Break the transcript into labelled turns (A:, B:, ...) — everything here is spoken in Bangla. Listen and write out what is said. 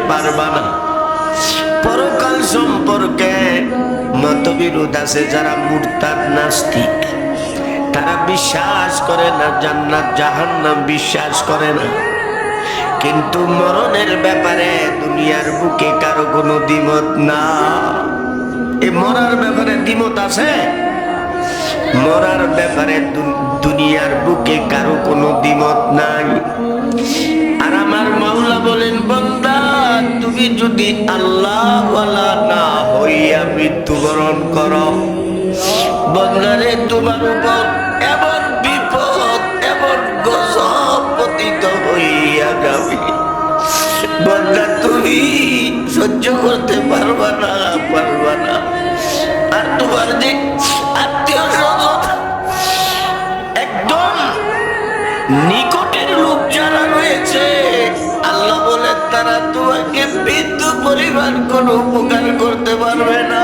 A: পারবা না। পরকাল সম্পর্কে মতবিরোধ আছে। যারা মুরতাদ নাস্তিক, তারা বিশ্বাস করে না, জান্নাত জাহান্নাম বিশ্বাস করে না। কিন্তু মরণের ব্যাপারে দুনিয়ার বুকে কারো কোনো দ্বিমত না। এই মরার ব্যাপারে দ্বিমত আছে? মরার ব্যাপারে দুনিয়ার বুকে কারো কোনো দ্বিমত নাই। আর আমার মাওলা বলেন, বান্দা তুমি যদি আল্লাহওয়ালা না হইয়া মৃত্যুবরণ করো, বান্দারে তোমার উপর এমন বিপদ, এমন গজব পতিত হইয়া যাবে, বান্দা তুমি সহ্য করতে পারবা না, পারবা না। আর তোমার যে আত্মীয় স্বজন, একদম নিকটের লোক যারা রয়েছে, আল্লাহ বলে তারা তোমাকে বিন্দু পরিমাণ কোনো উপকার করতে পারবে না।